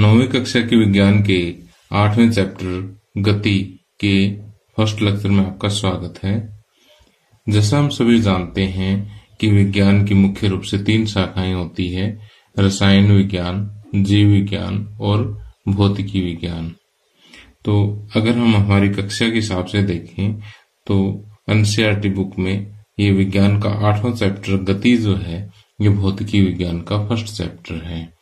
9वीं कक्षा के विज्ञान के 8वें चैप्टर गति के फर्स्ट लेक्चर में आपका स्वागत है। जैसा हम सभी जानते हैं कि विज्ञान की मुख्य रूप से 3 शाखाएं होती है, रसायन विज्ञान, जीव विज्ञान और भौतिकी विज्ञान। तो अगर हम हमारी कक्षा के हिसाब से देखें तो एनसीईआरटी बुक में ये विज्ञान का 8वां चैप्टर गति जो है ये भौतिकी विज्ञान का फर्स्ट चैप्टर है।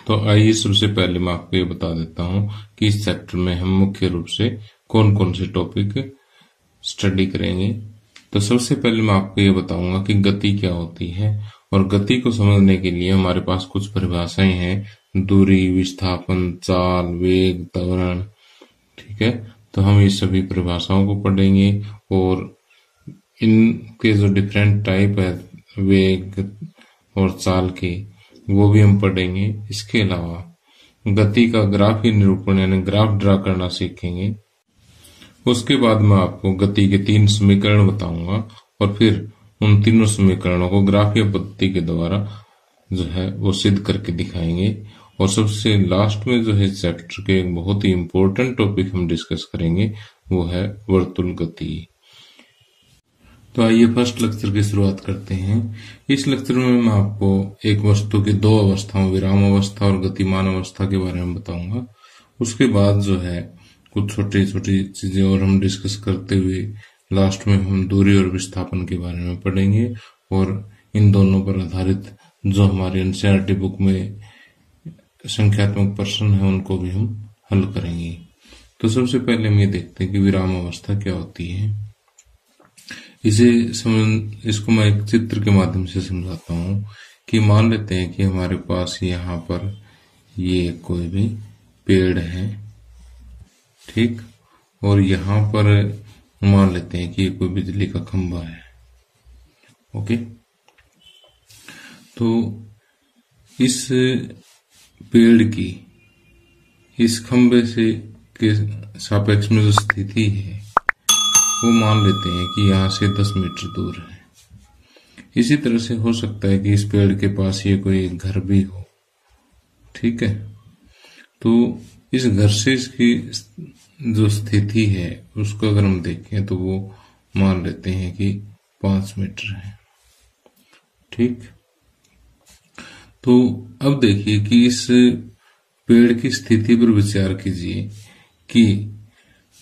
तो आइए सबसे पहले मैं आपको ये बता देता हूँ कि इस चैप्टर में हम मुख्य रूप से कौन कौन से टॉपिक स्टडी करेंगे। तो सबसे पहले मैं आपको ये बताऊंगा कि गति क्या होती है, और गति को समझने के लिए हमारे पास कुछ परिभाषाएं हैं: दूरी, विस्थापन, चाल, वेग, त्वरण। ठीक है, तो हम ये सभी परिभाषाओं को पढ़ेंगे और इनके जो डिफरेंट टाइप है वेग और चाल के, वो भी हम पढ़ेंगे। इसके अलावा गति का ग्राफीय निरूपण यानी ग्राफ ड्रा करना सीखेंगे। उसके बाद मैं आपको गति के 3 समीकरण बताऊंगा और फिर उन तीनों समीकरणों को ग्राफीय पद्धति के द्वारा जो है वो सिद्ध करके दिखाएंगे। और सबसे लास्ट में जो है चैप्टर के एक बहुत ही इम्पोर्टेंट टॉपिक हम डिस्कस करेंगे, वो है वर्तुल गति। तो आइए फर्स्ट लेक्चर की शुरुआत करते हैं। इस लेक्चर में मैं आपको एक वस्तु की 2 अवस्थाओं, विराम अवस्था और गतिमान अवस्था के बारे में बताऊंगा। उसके बाद जो है कुछ छोटी छोटी चीजें और हम डिस्कस करते हुए लास्ट में हम दूरी और विस्थापन के बारे में पढ़ेंगे, और इन दोनों पर आधारित जो हमारी एनसीईआरटी बुक में संख्यात्मक प्रश्न है उनको भी हम हल करेंगे। तो सबसे पहले हम ये देखते हैं कि विराम अवस्था क्या होती है। इसको मैं एक चित्र के माध्यम से समझाता हूँ कि मान लेते हैं कि हमारे पास यहाँ पर ये कोई भी पेड़ है, ठीक, और यहाँ पर मान लेते हैं कि कोई बिजली का खंभा है। ओके, तो इस पेड़ की इस खंभे से के सापेक्ष में जो स्थिति है वो मान लेते हैं कि यहाँ से 10 मीटर दूर है। इसी तरह से हो सकता है कि इस पेड़ के पास ये कोई घर भी हो, ठीक है। तो इस घर से इसकी जो स्थिति है उसको अगर हम देखें तो वो मान लेते हैं कि 5 मीटर है, ठीक। तो अब देखिए कि इस पेड़ की स्थिति पर विचार कीजिए कि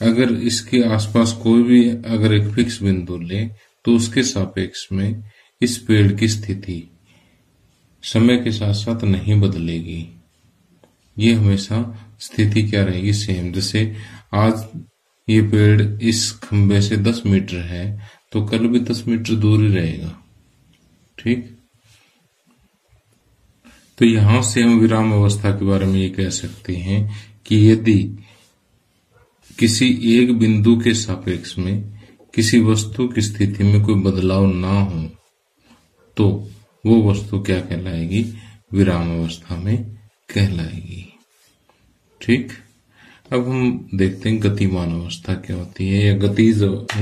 अगर इसके आसपास कोई भी अगर एक फिक्स बिंदु ले तो उसके सापेक्ष में इस पेड़ की स्थिति समय के साथ साथ नहीं बदलेगी। ये हमेशा स्थिति क्या रहेगी, सेम। जैसे आज ये पेड़ इस खंबे से 10 मीटर है तो कल भी 10 मीटर दूर ही रहेगा, ठीक। तो यहां से हम विराम अवस्था के बारे में ये कह सकते हैं कि यदि किसी एक बिंदु के सापेक्ष में किसी वस्तु की स्थिति में कोई बदलाव ना हो तो वो वस्तु क्या कहलाएगी, विराम अवस्था में कहलाएगी, ठीक। अब हम देखते हैं गतिमान अवस्था क्या होती है, या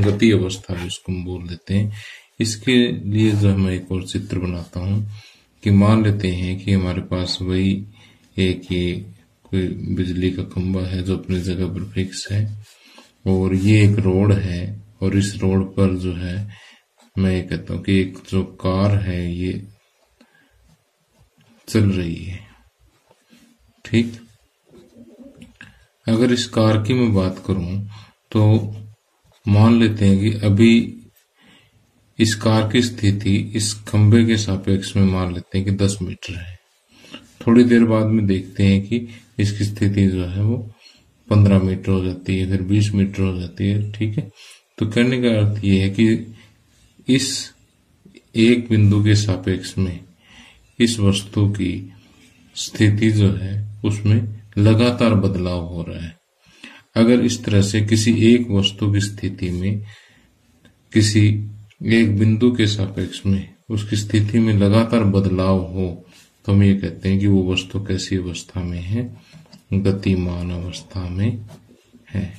गति अवस्था जिसको हम बोल देते हैं। इसके लिए जो मैं एक और चित्र बनाता हूं कि मान लेते हैं कि हमारे पास वही एक ये कोई बिजली का खंभा है जो अपनी जगह पर फिक्स है, और ये एक रोड है, और इस रोड पर जो है मैं ये कहता हूँ कि एक जो कार है ये चल रही है, ठीक। अगर इस कार की मैं बात करूं तो मान लेते हैं कि अभी इस कार की स्थिति इस खंबे के सापेक्ष में मान लेते हैं कि 10 मीटर है। थोड़ी देर बाद में देखते हैं कि इसकी स्थिति जो है वो 15 मीटर हो जाती है, फिर 20 मीटर हो जाती है, ठीक है। तो कहने का अर्थ ये है कि इस एक बिंदु के सापेक्ष में इस वस्तु की स्थिति जो है उसमें लगातार बदलाव हो रहा है। अगर इस तरह से किसी एक वस्तु की स्थिति में किसी एक बिंदु के सापेक्ष में उसकी स्थिति में लगातार बदलाव हो तो हम ये कहते हैं कि वो वस्तु कैसी अवस्था में है, गतिमान अवस्था में है,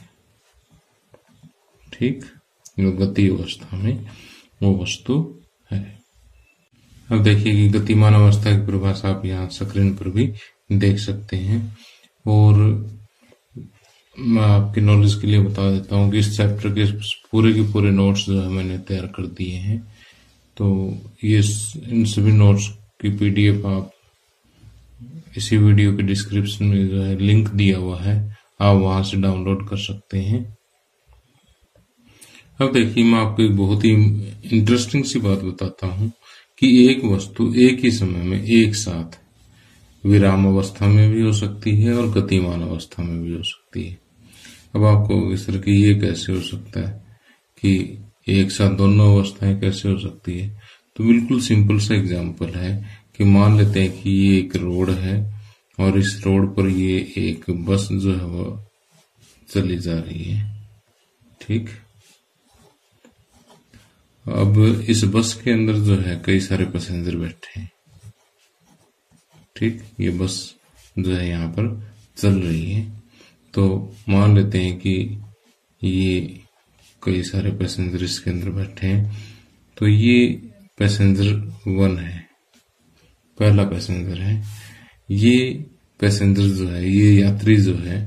ठीक। गति अवस्था में वो वस्तु है। अब देखिए कि गतिमान अवस्था की परिभाषा आप यहाँ स्क्रीन पर भी देख सकते हैं। और मैं आपकी नॉलेज के लिए बता देता हूँ कि इस चैप्टर के पूरे के पूरे नोट्स जो है मैंने तैयार कर दिए हैं। तो ये इन सभी नोट्स की पीडीएफ आप इसी वीडियो के डिस्क्रिप्शन में जो है लिंक दिया हुआ है, आप वहां से डाउनलोड कर सकते हैं। अब देखिए, मैं आपको एक बहुत ही इंटरेस्टिंग सी बात बताता हूँ कि एक वस्तु एक ही समय में एक साथ विराम अवस्था में भी हो सकती है और गतिमान अवस्था में भी हो सकती है। अब आपको इस तरह की ये कैसे हो सकता है कि एक साथ दोनों अवस्थाएं कैसे हो सकती है? तो बिल्कुल सिंपल सा एग्जांपल है कि मान लेते हैं कि ये एक रोड है और इस रोड पर ये एक बस जो है वो चली जा रही है। ठीक, अब इस बस के अंदर जो है कई सारे पैसेंजर बैठे हैं। ठीक, ये बस जो है यहाँ पर चल रही है। तो मान लेते हैं कि ये कई सारे पैसेंजर इसके अंदर बैठे हैं। तो ये पैसेंजर 1 है, पहला पैसेंजर है। ये पैसेंजर जो है, ये यात्री जो है,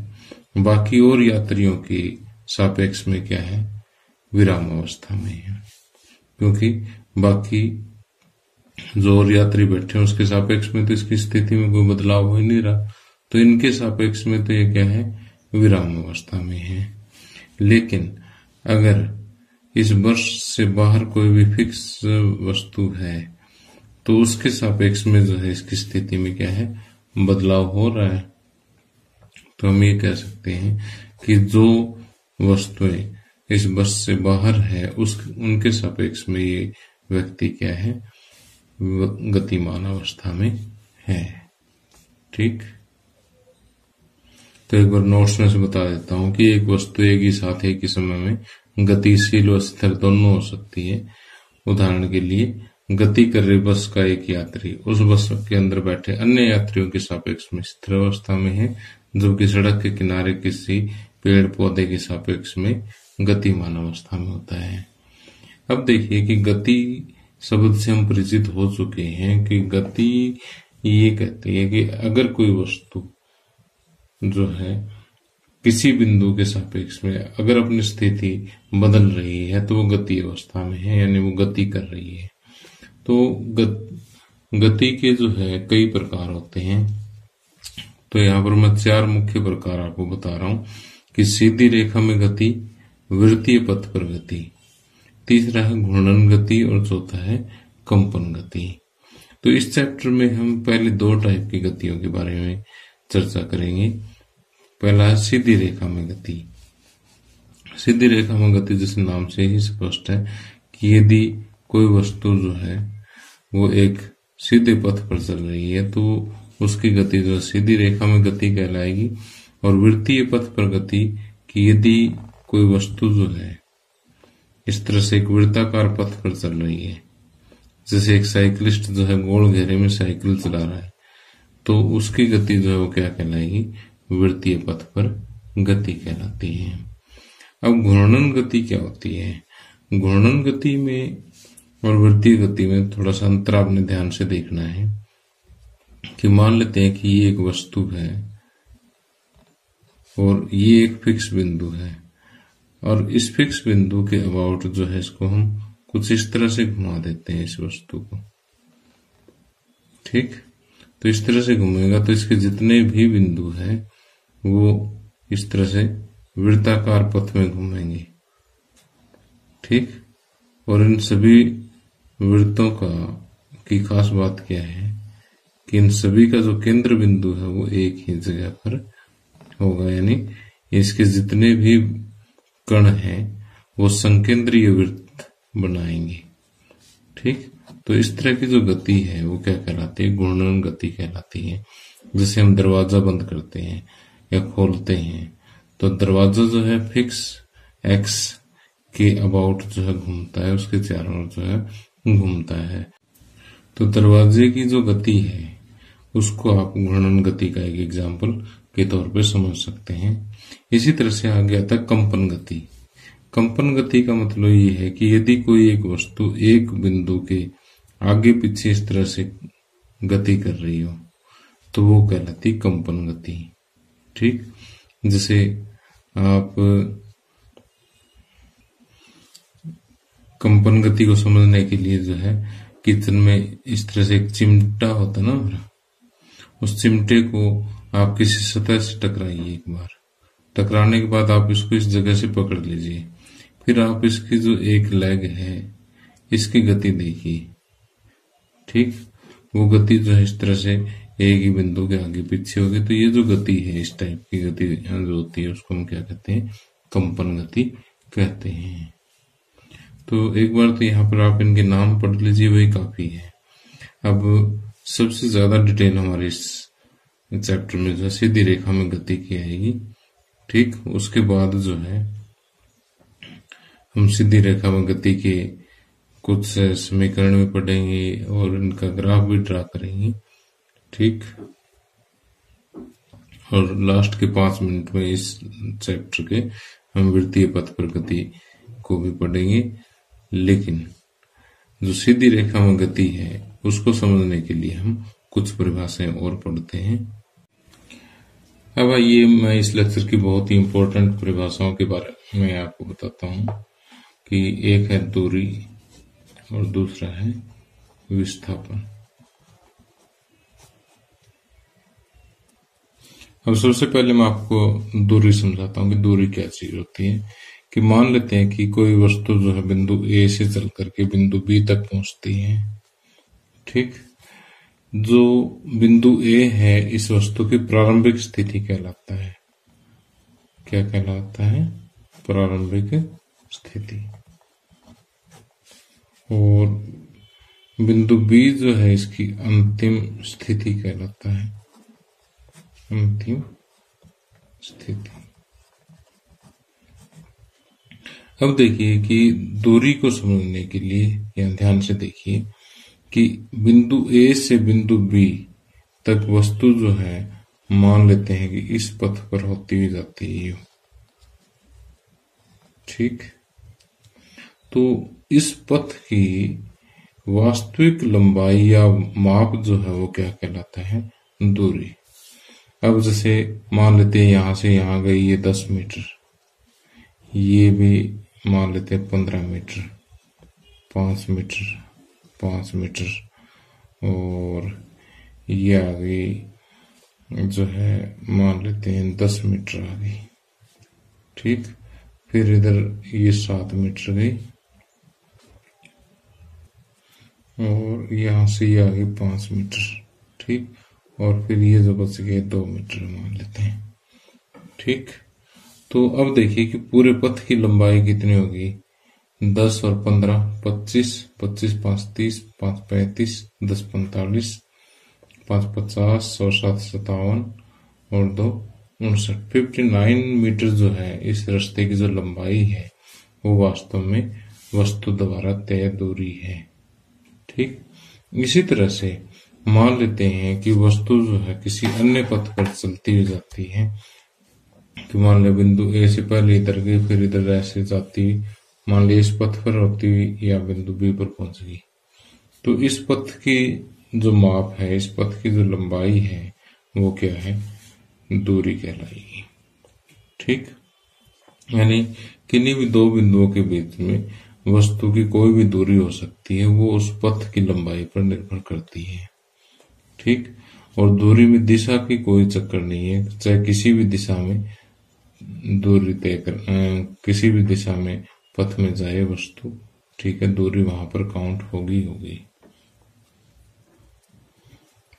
बाकी और यात्रियों के सापेक्ष में क्या है? विराम अवस्था में है, क्योंकि बाकी जो और यात्री बैठे हैं उसके सापेक्ष में तो इसकी स्थिति में कोई बदलाव हो ही नहीं रहा। तो इनके सापेक्ष में तो ये क्या है? विराम अवस्था में है। लेकिन अगर इस बस से बाहर कोई भी फिक्स वस्तु है तो उसके सापेक्ष में जो है इसकी स्थिति में क्या है? बदलाव हो रहा है। तो हम ये कह सकते हैं कि जो वस्तुएं इस बस से बाहर है उनके सापेक्ष में ये व्यक्ति क्या है? गतिमान अवस्था में है। ठीक, तो एक बार नोट्स में से बता देता हूं कि एक वस्तु एक ही साथ एक ही समय में गतिशील व स्थिर दोनों हो सकती है। उदाहरण के लिए, गति कर रही बस का एक यात्री उस बस के अंदर बैठे अन्य यात्रियों के सापेक्ष में स्थिर अवस्था में है, जबकि सड़क के किनारे किसी पेड़ पौधे के सापेक्ष में गतिमान अवस्था में होता है। अब देखिए कि गति शब्द से हम परिचित हो चुके हैं कि गति ये कहती है कि अगर कोई वस्तु जो है किसी बिंदु के सापेक्ष में अगर अपनी स्थिति बदल रही है तो वो गति अवस्था में है, यानी वो गति कर रही है। तो गति के जो है कई प्रकार होते हैं। तो यहाँ पर मैं 4 मुख्य प्रकार आपको बता रहा हूं कि सीधी रेखा में गति, वृत्तीय पथ पर गति, तीसरा है घूर्णन गति और चौथा है कंपन गति। तो इस चैप्टर में हम पहले 2 टाइप की गतियों के बारे में चर्चा करेंगे। पहला है सीधी रेखा में गति। सीधी रेखा में गति जैसे नाम से ही स्पष्ट है कि यदि कोई वस्तु जो है वो एक सीधे पथ पर चल रही है तो उसकी गति जो सीधी रेखा में गति कहलाएगी। और वृत्तीय पथ पर गति कि यदि कोई वस्तु जो है इस तरह से एक वृत्ताकार पथ पर चल रही है, जैसे एक साइकिलिस्ट जो है गोल घेरे में साइकिल चला रहा है, तो उसकी गति जो है वो क्या कहलाएगी? वृत्तीय पथ पर गति कहलाती है। अब घूर्णन गति क्या होती है? घूर्णन गति में और वृत्तीय गति में थोड़ा सा अंतर आपने ध्यान से देखना है कि मान लेते हैं कि ये एक वस्तु है और ये एक फिक्स बिंदु है, और इस फिक्स बिंदु के अबाउट जो है इसको हम कुछ इस तरह से घुमा देते हैं इस वस्तु को। ठीक, तो इस तरह से घूमेगा तो इसके जितने भी बिंदु हैं वो इस तरह से वृत्ताकार पथ में घूमेंगे। ठीक, और इन सभी वृत्तों की खास बात क्या है कि इन सभी का जो केंद्र बिंदु है वो एक ही जगह पर होगा, यानी इसके जितने भी कण हैं वो संकेंद्रीय वृत्त बनाएंगे। ठीक, तो इस तरह की जो गति है वो क्या कहलाती है? घूर्णन गति कहलाती है। जैसे हम दरवाजा बंद करते हैं या खोलते हैं तो दरवाजा जो है फिक्स एक्स के अबाउट जो है घूमता है, उसके चारों ओर जो है घूमता है। तो दरवाजे की जो गति है उसको आप घूर्णन गति का एक एग्जाम्पल के तौर पे समझ सकते हैं। इसी तरह से आ गया था कंपन गति। कंपन गति का मतलब ये है कि यदि कोई एक वस्तु एक बिंदु के आगे पीछे इस तरह से गति कर रही हो तो वो कहलाती कंपन गति। ठीक, जैसे आप कंपन गति को समझने के लिए जो है किचन में इस तरह से एक चिमटा होता है ना हमारा, उस चिमटे को आप किसी सतह से टकराइए। एक बार टकराने के बाद आप इसको इस जगह से पकड़ लीजिए, फिर आप इसकी जो एक लेग है इसकी गति देखिए। ठीक, वो गति जो है इस तरह से एक ही बिंदु के आगे पीछे होगी। तो ये जो गति है, इस टाइप की गति जो होती है उसको हम क्या कहते हैं? कंपन गति कहते हैं। तो एक बार तो यहाँ पर आप इनके नाम पढ़ लीजिए, वही काफी है। अब सबसे ज्यादा डिटेल हमारे इस चैप्टर में जो सीधी रेखा में गति की आएगी। ठीक, उसके बाद जो है हम सीधी रेखा में गति के कुछ समीकरण भी पढ़ेंगे और इनका ग्राफ भी ड्रा करेंगे। ठीक, और लास्ट के 5 मिनट में इस चैप्टर के हम वृत्तीय पथ पर गति को भी पढ़ेंगे। लेकिन जो सीधी रेखा में गति है उसको समझने के लिए हम कुछ परिभाषाएं और पढ़ते हैं। अब आइए मैं इस लेक्चर की बहुत ही इंपॉर्टेंट परिभाषाओं के बारे में आपको बताता हूं कि एक है दूरी और दूसरा है विस्थापन। अब सबसे पहले मैं आपको दूरी समझाता हूं कि दूरी क्या चीज होती है। कि मान लेते हैं कि कोई वस्तु जो है बिंदु ए से चल करके बिंदु बी तक पहुंचती है। ठीक, जो बिंदु ए है इस वस्तु की प्रारंभिक स्थिति कहलाता है। क्या कहलाता है? प्रारंभिक स्थिति। और बिंदु बी जो है इसकी अंतिम स्थिति कहलाता है। अंतिम स्थिति। अब देखिए कि दूरी को समझने के लिए या ध्यान से देखिए कि बिंदु ए से बिंदु बी तक वस्तु जो है मान लेते हैं कि इस पथ पर होती हुई जाती है। ठीक, तो इस पथ की वास्तविक लंबाई या माप जो है वो क्या कहलाता है? दूरी। अब जैसे मान लेते हैं यहां से यहां गई ये 10 मीटर, ये भी मान लेते हैं 15 मीटर, 5 मीटर, 5 मीटर, और ये आ गई जो है मान लेते हैं 10 मीटर आ गई। ठीक, फिर इधर ये 7 मीटर गई और यहां से ये आ गई 5 मीटर। ठीक, और फिर ये जो बच गए 2 मीटर मान लेते हैं। ठीक, तो अब देखिए कि पूरे पथ की लंबाई कितनी होगी? 10 और 15 25, 25 5 30, 5 35, 10 45, 5 50 और 7 57 और 2 59। 59 मीटर जो है इस रास्ते की जो लंबाई है वो वास्तव में वस्तु द्वारा तय दूरी है। ठीक, इसी तरह से मान लेते हैं कि वस्तु जो है किसी अन्य पथ पर चलती हुई जाती है। कि मान लिया बिंदु ए से पहले इधर गई, फिर इधर ऐसे जाती हुई मान लिया इस पथ पर होती हुई या बिंदु बी पर पहुंच गई। तो इस पथ की जो माप है, इस पथ की जो लंबाई है वो क्या है? दूरी कहलाएगी। ठीक, यानी किन्हीं भी दो बिंदुओं के बीच में वस्तु की कोई भी दूरी हो सकती है, वो उस पथ की लंबाई पर निर्भर करती है। ठीक, और दूरी में दिशा की कोई चक्कर नहीं है, चाहे किसी भी दिशा में दूरी तय कर किसी भी दिशा में पथ में जाए वस्तु। ठीक है, दूरी वहां पर काउंट होगी।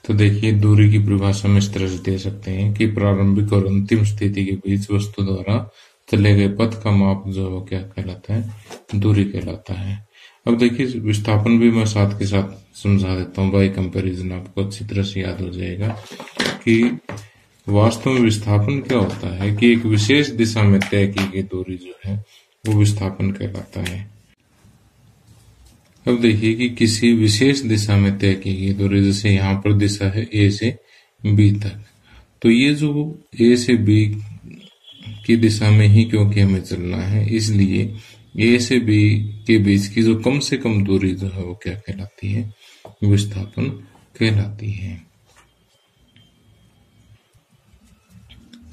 तो देखिए दूरी की परिभाषा में इस तरह से दे सकते हैं कि प्रारंभिक और अंतिम स्थिति के बीच वस्तु द्वारा चले गए पथ का माप जो है वो क्या कहलाता है? दूरी कहलाता है। अब देखिए विस्थापन भी मैं साथ के साथ समझा देता हूँ बाय कंपैरिजन, आपको अच्छी तरह से याद हो जाएगा कि वास्तव में विस्थापन क्या होता है कि एक विशेष दिशा में तय की गई दूरी जो है वो विस्थापन कहलाता है। अब देखिए कि किसी विशेष दिशा में तय की गई दूरी, जैसे यहाँ पर दिशा है ए से बी तक, तो ये जो ए से बी की दिशा में ही क्योंकि हमें चलना है, इसलिए ए से बी के बीच की जो कम से कम दूरी जो है वो क्या कहलाती है? विस्थापन कहलाती है।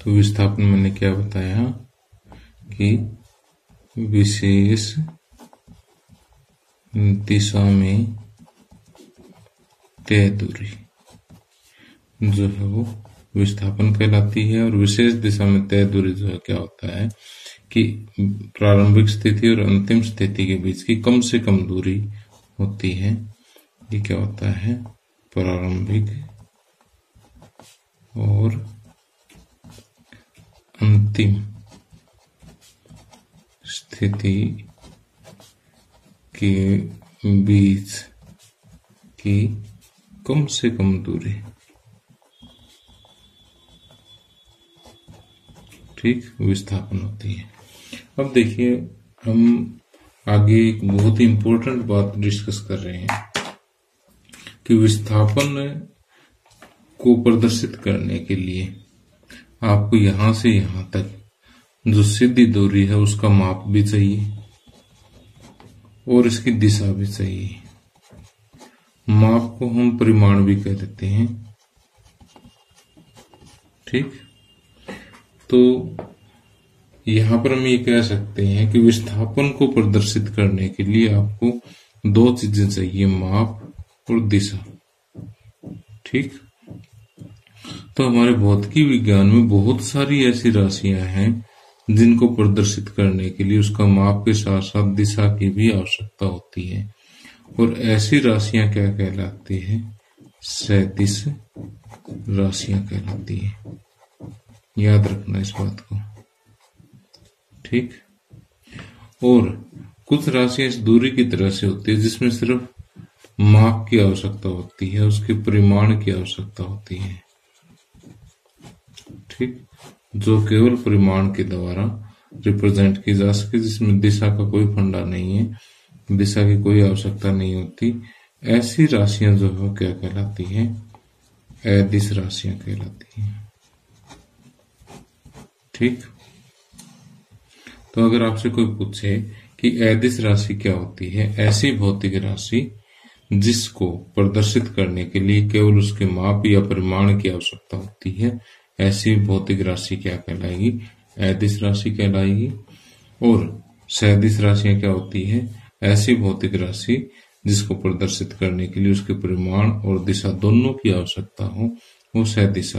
तो विस्थापन मैंने क्या बताया कि विशेष दिशा में तय दूरी जो है वो विस्थापन कहलाती है। और विशेष दिशा में तय दूरी जो है क्या होता है कि प्रारंभिक स्थिति और अंतिम स्थिति के बीच की कम से कम दूरी होती है। ये क्या होता है? प्रारंभिक और अंतिम स्थिति के बीच की कम से कम दूरी, ठीक, विस्थापन होती है। अब देखिए हम आगे एक बहुत ही इंपॉर्टेंट बात डिस्कस कर रहे हैं कि विस्थापन को प्रदर्शित करने के लिए आपको यहां से यहां तक जो सीधी दूरी है उसका माप भी चाहिए और इसकी दिशा भी चाहिए। माप को हम परिमाण भी कह देते हैं, ठीक। तो यहां पर हम ये कह सकते हैं कि विस्थापन को प्रदर्शित करने के लिए आपको दो चीजें चाहिए, माप और दिशा, ठीक। तो हमारे भौतिकी विज्ञान में बहुत सारी ऐसी राशियां हैं जिनको प्रदर्शित करने के लिए उसका माप के साथ साथ दिशा की भी आवश्यकता होती है। और ऐसी राशियां क्या कहलाती है? सदिश राशियां कहलाती है। याद रखना इस बात को, ठीक। और कुछ राशियां इस दूरी की तरह से होती है जिसमें सिर्फ माप की आवश्यकता होती है, उसके परिमाण की आवश्यकता होती है, ठीक, जो केवल परिमाण के द्वारा रिप्रेजेंट की जा सके, जिसमें दिशा का कोई फंडा नहीं है, दिशा की कोई आवश्यकता नहीं होती। ऐसी राशियां जो है क्या कहलाती हैं? अदिश राशियां कहलाती हैं, ठीक। तो अगर आपसे कोई पूछे कि अदिश राशि क्या होती है, ऐसी भौतिक राशि जिसको प्रदर्शित करने के लिए केवल उसके माप या परिमाण की आवश्यकता होती है, ऐसी भौतिक राशि क्या कहलाएगी? अदिश राशि कहलाएगी। और सदिश राशियां क्या होती है? ऐसी भौतिक राशि जिसको प्रदर्शित करने के लिए उसके परिमाण और दिशा दोनों की आवश्यकता हो, वो सदिश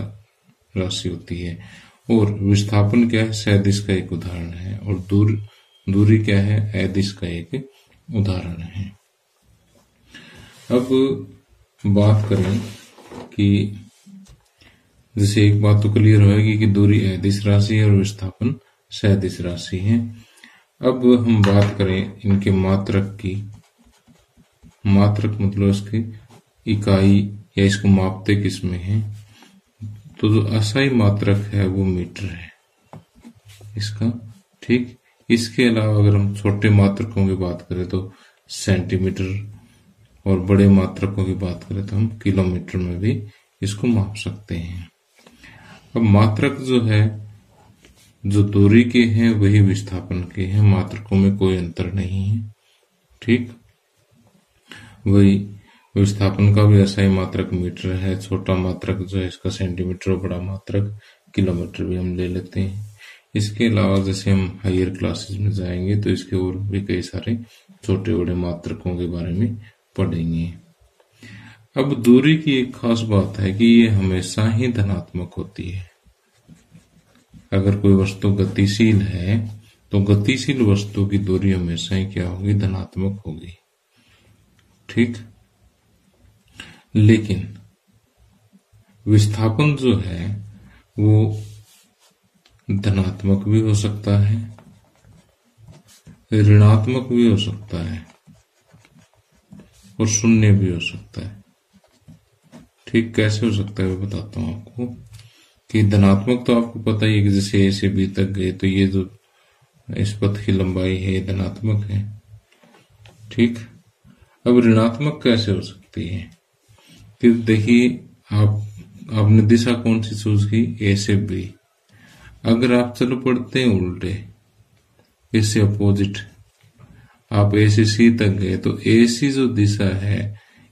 राशि होती है। और विस्थापन क्या है? सदिश का एक उदाहरण है। और दूरी क्या है? अदिश का एक उदाहरण है। अब बात करें कि जैसे एक बात तो क्लियर होगी कि दूरी अदिश राशि है और विस्थापन सदिश राशि है। अब हम बात करें इनके मात्रक की। मात्रक मतलब इसकी इकाई या इसको मापते किस में है? तो जो असाई मात्रक है वो मीटर है इसका, ठीक। इसके अलावा अगर हम छोटे मात्रकों की बात करें तो सेंटीमीटर, और बड़े मात्रकों की बात करें तो हम किलोमीटर में भी इसको माप सकते हैं। अब मात्रक जो है, जो दूरी के हैं वही विस्थापन के हैं, मात्रकों में कोई अंतर नहीं है, ठीक। वही विस्थापन का भी असाई मात्रक मीटर है, छोटा मात्रक जो है इसका सेंटीमीटर और बड़ा मात्रक किलोमीटर भी हम ले लेते हैं। इसके अलावा जैसे हम हायर क्लासेस में जाएंगे तो इसके और भी कई सारे छोटे बड़े मात्रकों के बारे में पढ़ेंगे। अब दूरी की एक खास बात है कि ये हमेशा ही धनात्मक होती है। अगर कोई वस्तु गतिशील है तो गतिशील वस्तु की दूरी हमेशा ही क्या होगी? धनात्मक होगी, ठीक। लेकिन विस्थापन जो है वो धनात्मक भी हो सकता है, ऋणात्मक भी हो सकता है और शून्य भी हो सकता है, ठीक। कैसे हो सकता है मैं बताता हूं आपको। कि धनात्मक तो आपको पता ही है कि जैसे ए से बी तक गए तो ये जो इस पथ की लंबाई है धनात्मक है, ठीक। अब ऋणात्मक कैसे हो सकती है? कि देखिए आपने दिशा कौन सी चूज की? ए से बी। अगर आप चलो पढ़ते हैं उल्टे, इससे अपोजिट, आप ए से सी तक गए तो ए सी जो दिशा है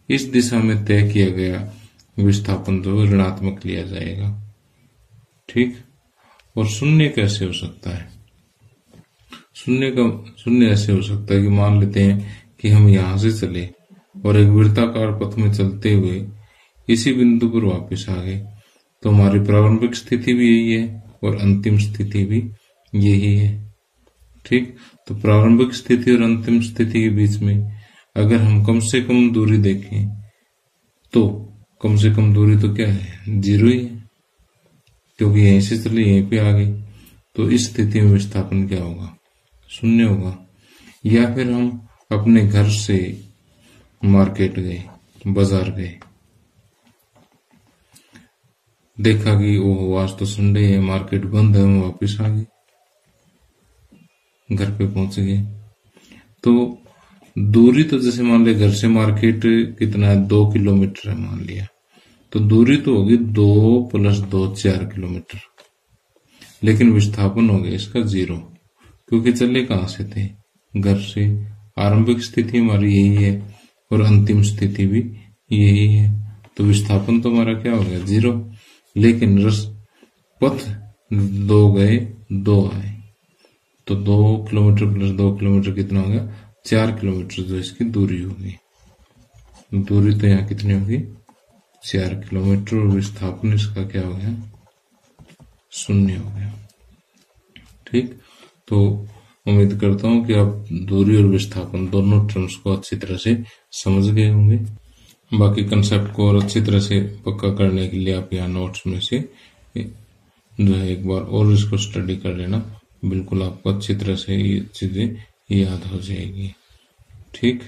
इस दिशा में तय किया गया विस्थापन जो ऋणात्मक लिया जाएगा, ठीक। और शून्य कैसे हो सकता है? शून्य ऐसे हो सकता है कि मान लेते हैं कि हम यहां से चले और एक वृत्ताकार पथ में चलते हुए इसी बिंदु पर वापस आ गए, तो हमारी प्रारंभिक स्थिति भी यही है और अंतिम स्थिति भी यही है। ठीक, तो प्रारंभिक स्थिति और अंतिम स्थिति के बीच में अगर हम कम से कम दूरी देखें तो कम से कम दूरी तो क्या है? 0 ही है, क्योंकि यहीं से चले यहीं पे आ गए। तो इस स्थिति में विस्थापन क्या होगा? 0 होगा। या फिर हम अपने घर से मार्केट गए, बाजार गए, देखा कि ओह आज तो संडे है, मार्केट बंद है, हम वापिस आ गए, घर पे पहुंच गए। तो दूरी तो जैसे मान लिया घर से मार्केट कितना है? 2 किलोमीटर है मान लिया, तो दूरी तो होगी 2 + 2 4 किलोमीटर, लेकिन विस्थापन हो गया इसका 0, क्योंकि चले कहां से थे? घर से। आरंभिक स्थिति हमारी यही है और अंतिम स्थिति भी यही है, तो विस्थापन तो हमारा क्या हो गया? 0। लेकिन पथ 2 गए 2 आए, तो 2 किलोमीटर + 2 किलोमीटर कितना हो गया? 4 किलोमीटर जो इसकी दूरी होगी। दूरी तो यहाँ कितनी होगी? 4 किलोमीटर, और विस्थापन इसका क्या हो गया? 0 हो गया। ठीक, तो उम्मीद करता हूं कि आप दूरी और विस्थापन दोनों टर्म्स को अच्छी तरह से समझ गए होंगे। बाकी कंसेप्ट को और अच्छी तरह से पक्का करने के लिए आप यहाँ नोट्स में से जो है एक बार और इसको स्टडी कर लेना, बिल्कुल आपको अच्छी तरह से ये चीजें याद हो जाएगी। ठीक,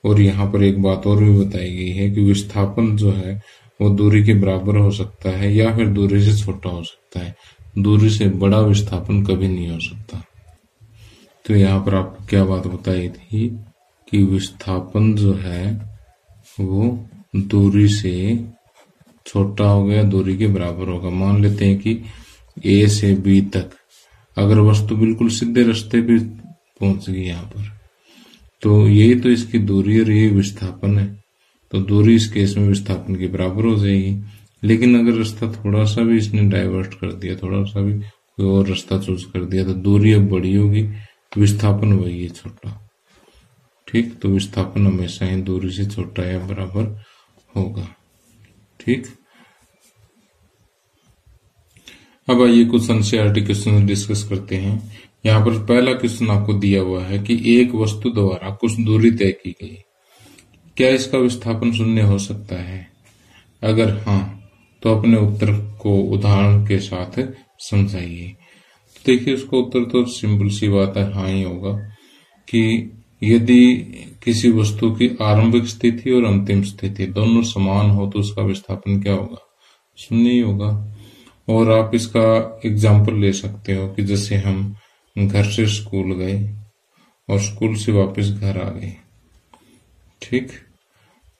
और यहाँ पर एक बात और भी बताई गई है कि विस्थापन जो है वो दूरी के बराबर हो सकता है या फिर दूरी से छोटा हो सकता है, दूरी से बड़ा विस्थापन कभी नहीं हो सकता। तो यहाँ पर आपको क्या बात बताई थी कि विस्थापन जो है वो दूरी से छोटा हो गया, दूरी के बराबर होगा। मान लेते हैं कि A से B तक अगर वस्तु बिल्कुल सीधे रास्ते पे पहुंच गई यहाँ पर, तो यही तो इसकी दूरी और यही विस्थापन है, तो दूरी इस केस में विस्थापन के बराबर हो जाएगी। लेकिन अगर रास्ता थोड़ा सा भी इसने डाइवर्ट कर दिया, थोड़ा सा भी कोई और रास्ता चूज कर दिया, तो दूरी अब बड़ी होगी, विस्थापन वही है छोटा। ठीक, तो विस्थापन हमेशा ही दूरी से छोटा या बराबर होगा। ठीक, अब आइए कुछ एनसीईआरटी क्वेश्चन डिस्कस करते हैं। यहाँ पर पहला क्वेश्चन आपको दिया हुआ है कि एक वस्तु द्वारा कुछ दूरी तय की गई, क्या इसका विस्थापन 0 हो सकता है? अगर हाँ, तो अपने उत्तर को उदाहरण के साथ समझाइए। देखिए, उसका उत्तर तो सिंपल सी बात है, हाँ ही होगा कि यदि किसी वस्तु की आरंभिक स्थिति और अंतिम स्थिति दोनों समान हो तो उसका विस्थापन क्या होगा? 0 ही होगा। और आप इसका एग्जाम्पल ले सकते हो कि जैसे हम घर से स्कूल गए और स्कूल से वापस घर आ गए। ठीक,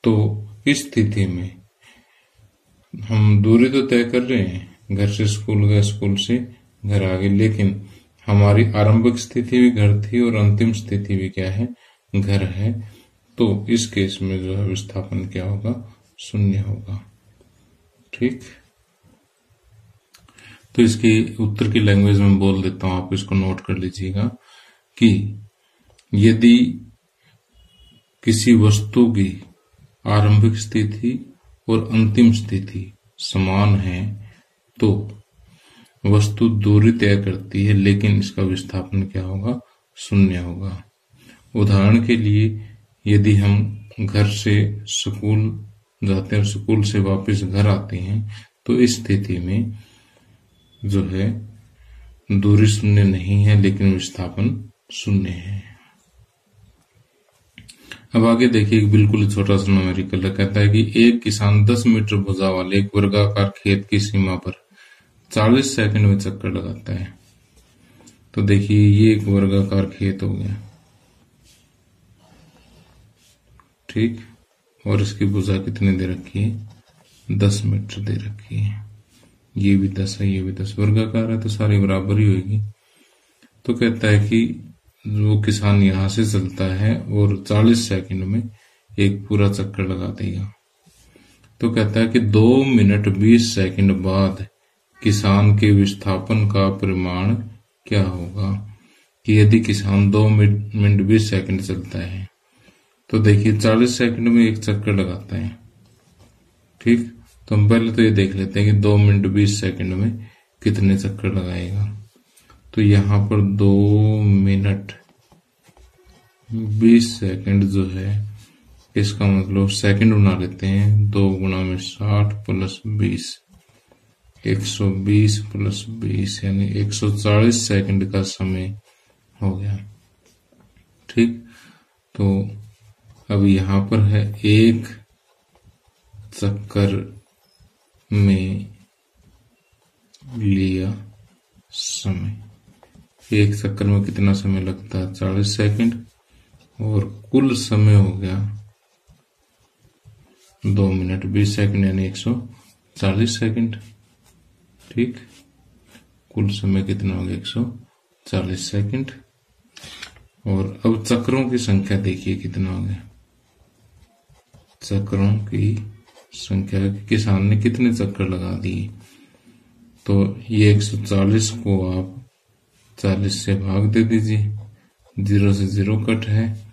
तो इस स्थिति में हम दूरी तो तय कर रहे हैं, घर से स्कूल गए, स्कूल से घर आ गए, लेकिन हमारी आरंभिक स्थिति भी घर थी और अंतिम स्थिति भी क्या है? घर है। तो इस केस में जो है विस्थापन क्या होगा? 0 होगा। ठीक, तो इसकी उत्तर की लैंग्वेज में बोल देता हूं, आप इसको नोट कर लीजिएगा कि यदि किसी वस्तु की आरंभिक स्थिति और अंतिम स्थिति समान है तो वस्तु दूरी तय करती है, लेकिन इसका विस्थापन क्या होगा? 0 होगा। उदाहरण के लिए, यदि हम घर से स्कूल जाते हैं, स्कूल से वापस घर आते हैं, तो इस स्थिति में जो है दूरी 0 नहीं है, लेकिन विस्थापन 0 है। अब आगे देखिए, एक बिल्कुल छोटा सा न्यूमेरिकल कहता है कि एक किसान 10 मीटर भुजा वाले एक वर्गाकार खेत की सीमा पर 40 सेकंड में चक्कर लगाता है। तो देखिए, ये एक वर्गाकार खेत हो गया। ठीक, और इसकी भुजा कितनी दे रखी है? 10 मीटर दे रखी है। ये भी 10 है, ये भी 10, वर्गाकार है तो सारी बराबर ही होगी। तो कहता है कि वो किसान यहां से चलता है और 40 सेकंड में एक पूरा चक्कर लगा देगा। तो कहता है कि 2 मिनट 20 सेकंड बाद किसान के विस्थापन का परिमाण क्या होगा। कि यदि किसान 2 मिनट 20 सेकंड चलता है तो देखिए 40 सेकंड में एक चक्कर लगाता है। ठीक, तो हम पहले तो ये देख लेते हैं कि 2 मिनट 20 सेकंड में कितने चक्कर लगाएगा। तो यहाँ पर 2 मिनट 20 सेकंड जो है, इसका मतलब सेकंड बना लेते हैं। 2 गुणा में 60 प्लस 20, 120 प्लस 20 यानी 140 सेकंड का समय हो गया। ठीक, तो अब यहाँ पर है एक चक्कर में लिया समय। एक चक्कर में कितना समय लगता है, 40 सेकंड, और कुल समय हो गया 2 मिनट 20 सेकंड यानी 140 सेकंड। ठीक, कुल समय कितना हो गया, 140 सेकंड। और अब चक्रों की संख्या देखिए कितना हो गया। चक्रों की संख्या, किसान ने कितने चक्कर लगा दिए, तो ये 140 को आप 40 से भाग दे दीजिए, 0 से 0 कट है,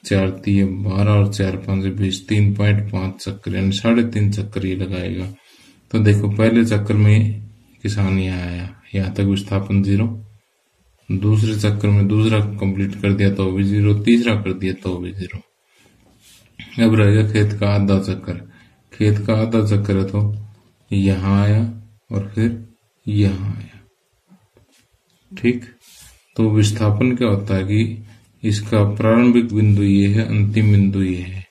4 3 12 और 4 5 20, 3.5 चक्कर यानी 3.5 चक्कर ये लगाएगा। तो देखो पहले चक्कर में किसान यहाँ आया, यहाँ तक विस्थापन 0, दूसरे चक्कर में दूसरा कंप्लीट कर दिया तो भी 0, तीसरा कर दिया तो भी 0। अब रहेगा खेत का आधा चक्कर। खेत का आधा चक्कर है तो यहाँ आया और फिर यहाँ आया। ठीक, तो विस्थापन क्या होता है कि इसका प्रारंभिक बिंदु ये है, अंतिम बिंदु ये है।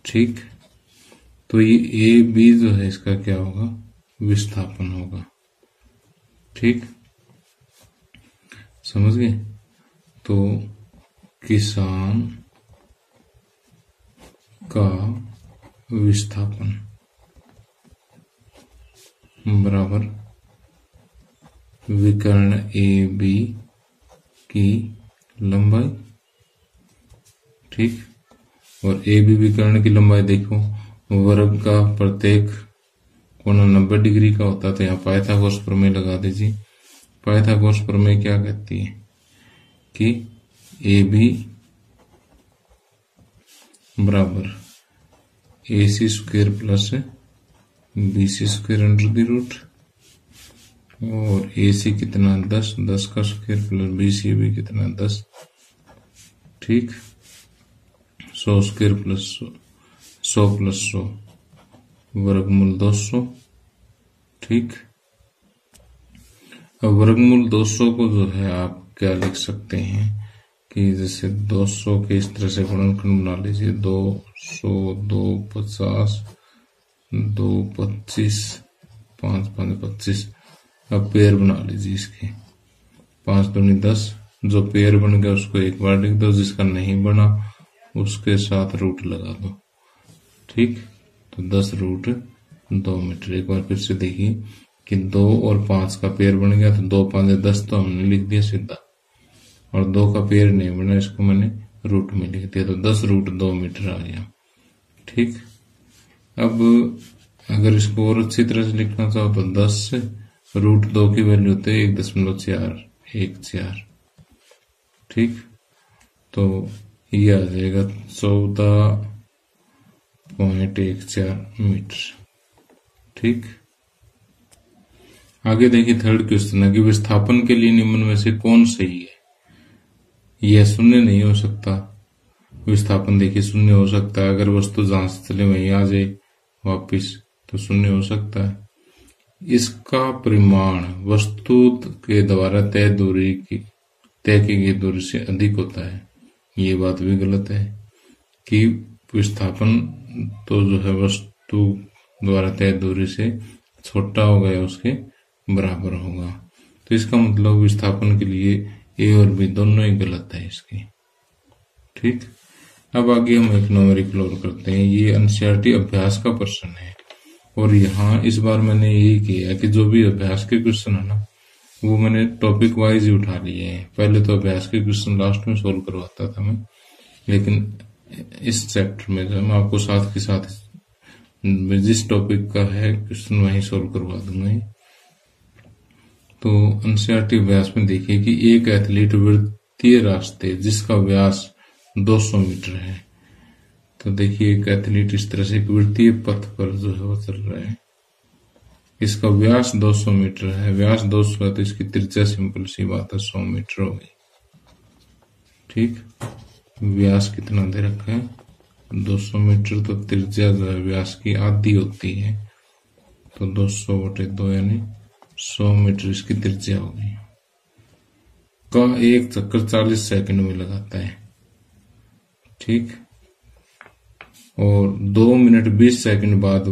ठीक, तो ये ए बी जो है इसका क्या होगा, विस्थापन होगा। ठीक, समझ गए। तो किसान का विस्थापन बराबर विकर्ण ए बी की लंबाई। ठीक, और ए बी विकर्ण की लंबाई देखो, वर्ग का प्रत्येक कोण 90 डिग्री का होता है, तो यहाँ पाइथागोरस प्रमेय लगा दीजिए। पाइथागोरस प्रमेय क्या कहती है कि ए बी बराबर AC square plus BC square under the root, और AC कितना 10, 10 का स्क्वायर प्लस BC भी कितना 10। ठीक, 100 स्क्वायर प्लस 100 प्लस 100 वर्गमूल 200। ठीक, अब वर्गमूल 200 को जो है आप क्या लिख सकते हैं कि जैसे 200 के इस तरह से गुणनखंड बना लीजिए, 200 2 50 2 25 5 5 25। अब पेयर बना लीजिए इसके, 5 दूनी 10। जो पेयर बन गया उसको एक बार लिख दो, जिसका नहीं बना उसके साथ रूट लगा दो। ठीक, तो 10 रूट 2 मीटर। एक बार फिर से देखिए कि 2 और 5 का पेयर बन गया, तो 2 5 10 तो हमने लिख दिया सीधा, और 2 का पेयर नहीं बना, इसको मैंने रूट में लिख दिया, तो 10 रूट 2 मीटर आ गया। ठीक, अब अगर इसको और अच्छी तरह से लिखना चाहो तो 10 रूट 2 की वैल्यू होती है 1.414। ठीक, तो ये आ जाएगा 14.14 मीटर। ठीक, आगे देखिए थर्ड क्वेश्चन है कि विस्थापन के लिए निम्न में से कौन सही है। यह शून्य नहीं हो सकता। विस्थापन देखिए शून्य हो सकता है, अगर वस्तु जहां से चले वहीं आ जाए वापिस तो शून्य हो सकता है। इसका परिमाण वस्तु के द्वारा तय की गई दूरी से अधिक होता है। ये बात भी गलत है कि विस्थापन तो जो है वस्तु द्वारा तय दूरी से छोटा होगा या उसके बराबर होगा। तो इसका मतलब विस्थापन के लिए ए और बी दोनों ही गलत है इसकी। ठीक, अब आगे हम एक न्यूमेरिकल और करते हैं। ये एनसीईआरटी अभ्यास का प्रश्न है, और यहाँ इस बार मैंने यही किया कि जो भी अभ्यास के क्वेश्चन है ना, वो मैंने टॉपिक वाइज ही उठा लिए हैं। पहले तो अभ्यास के क्वेश्चन लास्ट में सोल्व करवाता था मैं, लेकिन इस चैप्टर में जो मैं आपको साथ के साथ जिस टॉपिक का है क्वेश्चन वही सोल्व करवा दूंगा। तो एनसीईआरटी व्यास में देखिए कि एक एथलीट वृत्तीय रास्ते जिसका व्यास 200 मीटर है, तो देखिए एक एथलीट इस तरह से एक वृत्तीय पथ पर जो है वो चल रहा है, इसका व्यास 200 मीटर है, व्यास 200 है तो इसकी त्रिज्या सिंपल सी बात है 100 मीटर होगी। ठीक, व्यास कितना दे रखा है 200 मीटर, तो त्रिज्या जो है व्यास की आधी होती है, तो 200/2 यानी 100 मीटर इसकी त्रिज्या होगी। का एक चक्कर 40 सेकंड में लगाता है। ठीक, और 2 मिनट 20 सेकंड बाद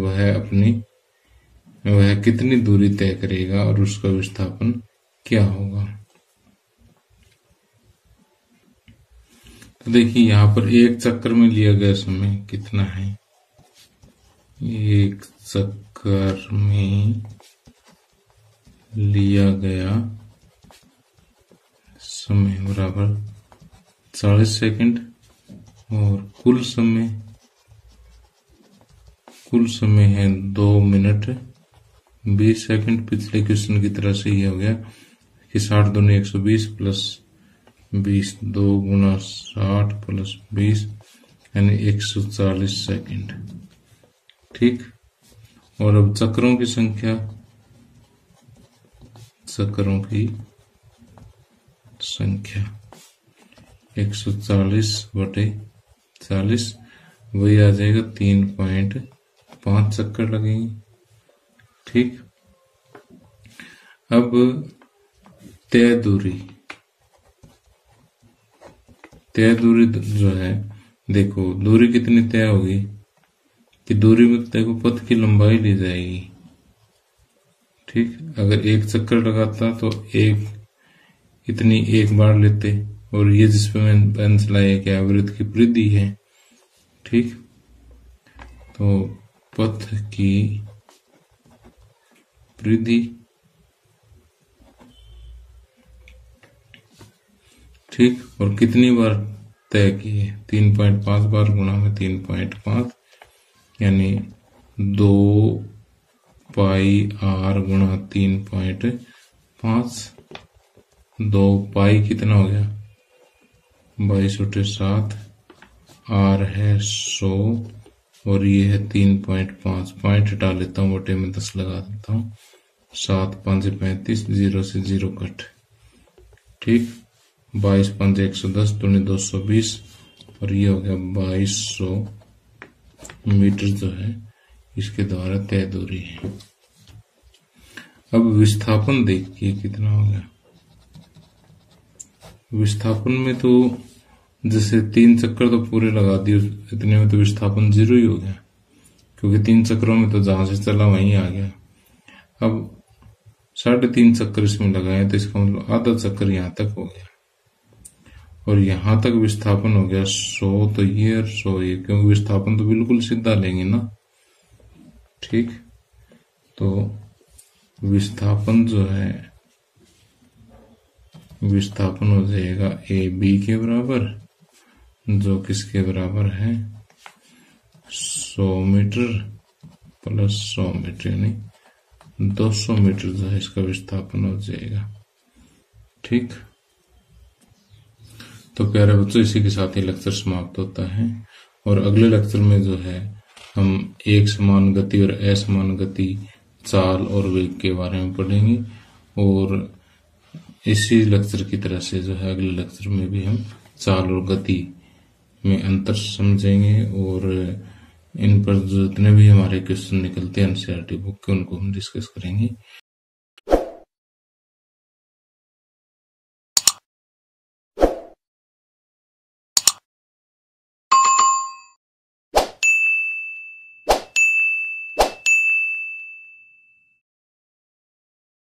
वह कितनी दूरी तय करेगा और उसका विस्थापन क्या होगा। तो देखिए यहां पर एक चक्कर में लिया गया समय कितना है, एक चक्कर में लिया गया समय बराबर 40 सेकंड और कुल समय है 2 मिनट 20 सेकंड। पिछले क्वेश्चन की तरह से ये हो गया कि 60 दूनी 120 प्लस 20, 2 गुना 60 प्लस 20 यानी 140 सेकंड। ठीक, और अब चक्रों की संख्या 140/40 वही आ जाएगा 3.5 चक्कर लगेंगे। ठीक, अब तय दूरी जो है, देखो दूरी कितनी तय होगी कि दूरी में देखो पथ की लंबाई ली जाएगी। ठीक, अगर एक चक्कर लगाता तो इतनी एक बार लेते, और ये जिसपे मैंने पेन चलाया क्या वृत्त की परिधि है। ठीक, तो पथ की परिधि, ठीक, और कितनी बार तय की है 3.5 बार गुणा में 3.5 यानी 2 पाई r गुणा 3.5। 2 पाई कितना हो गया 22/7, r है 100 और ये है 3.5। पॉइंट हटा लेता हूँ, बटे में 10 लगा देता हूँ, 7 5 35, 0 से 0 कट। ठीक, 22 5 110 दूनी 220 और ये हो गया 2200 मीटर जो है इसके द्वारा तय दूरी है। अब विस्थापन देखिए कितना हो गया। विस्थापन में तो जैसे 3 चक्कर तो पूरे लगा दिए, इतने में तो विस्थापन 0 ही हो गया, क्योंकि 3 चक्करों में तो जहां से चला वहीं आ गया। अब 3.5 चक्कर इसमें लगाए तो इसका मतलब आधा चक्कर यहां तक हो गया, और यहां तक विस्थापन हो गया 100, तो ये और 100 ये, क्योंकि विस्थापन तो बिल्कुल सीधा लेंगे ना। ठीक, तो विस्थापन जो है विस्थापन हो जाएगा AB के बराबर, जो किसके बराबर है 100 मीटर प्लस 100 मीटर यानी 200 मीटर जो है इसका विस्थापन हो जाएगा। ठीक, तो प्यारे बच्चों इसी के साथ ही लेक्चर समाप्त होता है, और अगले लेक्चर में जो है हम एक समान गति और असमान गति, चाल और वेग के बारे में पढ़ेंगे, और इसी लेक्चर की तरह से जो है अगले लेक्चर में भी हम चाल और गति में अंतर समझेंगे, और इन पर जितने भी हमारे क्वेश्चन निकलते हैं एनसीईआरटी बुक के उनको हम डिस्कस करेंगे।